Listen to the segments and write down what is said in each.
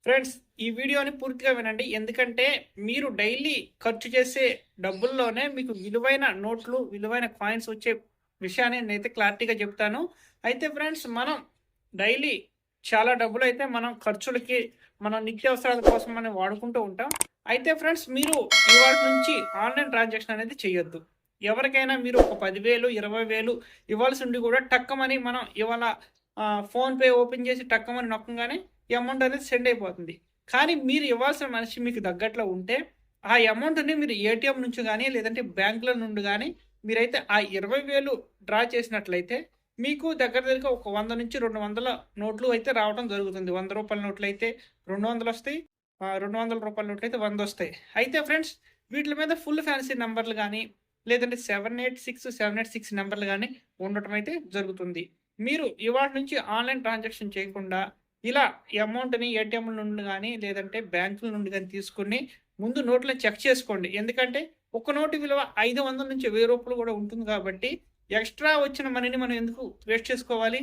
Friends, ఈ వీడియోని పూర్తిగా వినండి. ఎందుకంటే మీరు డైలీ ఖర్చు చేసే డబ్బుల్లోనే మీకు విలువైన నోట్లు, విలువైన కాయిన్స్ వచ్చే విషయాన్ని నేనైతే క్లారిటీగా చెప్తాను. అయితే ఫ్రెండ్స్, మనం డైలీ చాలా డబ్బులైతే మనం ఖర్చులకి, మన నిత్యావసరాల కోసం మనం వాడుకుంటూ ఉంటాం. అయితే ఫ్రెండ్స్, మీరు ఇవాల్టి నుంచి ఆన్‌లైన్ ట్రాన్సాక్షన్ అనేది చేయొద్దు. ఎవరికైనా మీరు ఒక 10,000, 20,000 ఇవ్వాల్సి ఉండి కూడా టక్కుమని మనం ఇవాళ ఫోన్‌పే ఓపెన్ చేసి టక్కుమని నొక్కంగానే ఈ అమౌంట్ అనేది సెండ్ అయిపోతుంది. కానీ మీరు ఇవ్వాల్సిన మనిషి మీకు దగ్గరలో ఉంటే, ఆ అమౌంట్‌ని మీరు ఏటీఎం నుంచి గానీ, లేదంటే బ్యాంకుల నుండి గానీ, మీరైతే ఆ 20,000 డ్రా చేసినట్లయితే, మీకు దగ్గర దగ్గరగా ఒక 100-200 నోట్లు అయితే రావడం జరుగుతుంది. రూ. 100 నోట్లయితే 200 వస్తాయి. రూ. 200 నోట్లయితే 100 వస్తాయి. అయితే ఫ్రెండ్స్, వీటిల మీద ఫుల్ ఫ్యాన్సీ నంబర్‌లు గానీ, లేదంటే 786 నంబర్‌లు గానీ ఉండటం అయితే జరుగుతుంది. మీరు ఇవాల్టి నుంచి ఆన్‌లైన్ ట్రాన్సాక్షన్ చేయకుండా ఇలా ఈ అమౌంట్‌ని ఏటీఎంల నుండి గానీ, లేదంటే బ్యాంకుల నుండి గానీ తీసుకొని ముందు నోట్‌లో చెక్ చేసుకోండి. ఎందుకంటే ఒక నోటు విలువ 500-1000 కూడా ఉంటుంది కాబట్టి, ఎక్స్‌ట్రా వచ్చిన మనీని మనం ఎందుకు వేస్ట్ చేసుకోవాలి?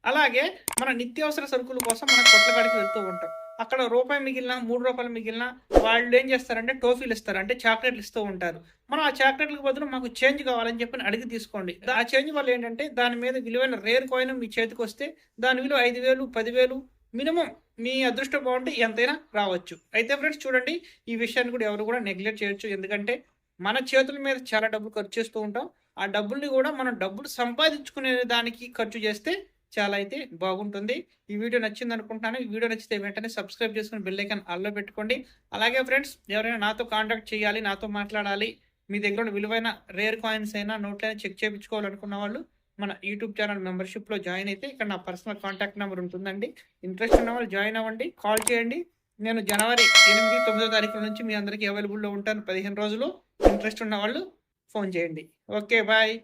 అలాగే మన నిత్యావసర సరుకుల కోసం మనం కొట్ల కాడికి వెళ్తూ ఉంటాం. అక్కడ రూపాయి మిగిలినా, రూ. 3 మిగిలినా వాళ్ళేం చేస్తారంటే టోఫీలు ఇస్తారు. అంటే చాక్లెట్‌లు ఇస్తూ ఉంటారు. మనం ఆ చాక్లెట్‌లకి బదులు మాకు చేంజ్ కావాలని చెప్పని అడిగి తీసుకోండి. ఆ చేంజ్ వల్ల ఏంటంటే దాని మీద విలువైన రేర్ కాయిన్ మీ చేతికొస్తే దాని విలువ 5,000, 10,000 మినిమమ్ మీ అదృష్టం బావుంటే ఎంతైనా రావచ్చు. అయితే ఫ్రెండ్స్ చూడండి, ఈ విషయాన్ని కూడా ఎవరు కూడా నెగ్లెక్ట్ చేయొచ్చు. ఎందుకంటే మన చేతుల మీద చాలా డబ్బులు ఖర్చు చేస్తూ ఉంటాం. ఆ డబ్బుల్ని కూడా మనం డబ్బులు సంపాదించుకునే దానికి ఖర్చు చేస్తే చాలా అయితే బాగుంటుంది. ఈ వీడియో నచ్చిందనుకుంటున్నాను. ఈ వీడియో నచ్చితే వెంటనే సబ్స్క్రైబ్ చేసుకొని బెల్ ఐకాన్ ఆల్‌లో పెట్టుకోండి. అలాగే ఫ్రెండ్స్, ఎవరైనా నాతో కాంటాక్ట్ చేయాలి, నాతో మాట్లాడాలి, మీ దగ్గర ఉన్న విలువైన రేర్ కాయిన్స్ అయినా, నోట్లైనా చెక్ చేపించుకోవాలనుకున్న వాళ్ళు మన యూట్యూబ్ ఛానల్ మెంబర్‌షిప్‌లో జాయిన్ అయితే ఇక్కడ నా పర్సనల్ కాంటాక్ట్ నంబర్ ఉంటుందండి. ఇంట్రెస్ట్ ఉన్న వాళ్ళు జాయిన్ అవ్వండి, కాల్ చేయండి. నేను జనవరి 8, 9 తారీఖుల నుంచి మీ అందరికీ అవైలబుల్‌లో ఉంటాను 15 రోజులు. ఇంట్రెస్ట్ ఉన్నవాళ్ళు ఫోన్ చేయండి. ఓకే. బాయ్.